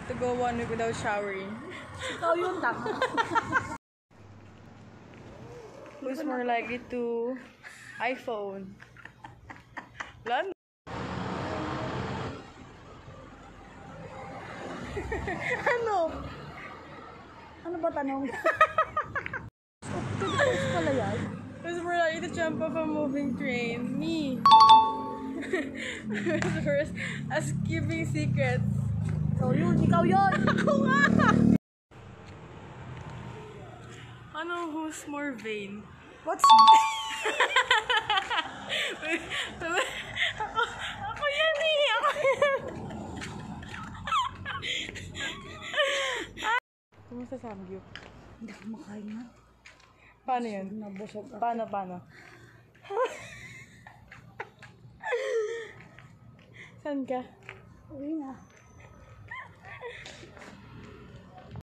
to go 1 week without showering. Ikaw yun, tama. Who's more likely to iPhone? Lan? Ano? Ano ba tanong? Pwede pala yan? Who's more likely to jump off a moving train? Me. Who's worse at keeping secrets? Ikaw yun, ikaw yun! Ako nga! Ano, who's more vain? What's Ako yan eh! Ako yan! Kumusta Samgyup? Hindi ako makain na. Paano yun? Nabusog ako. Paano? Saan ka? Uwi na.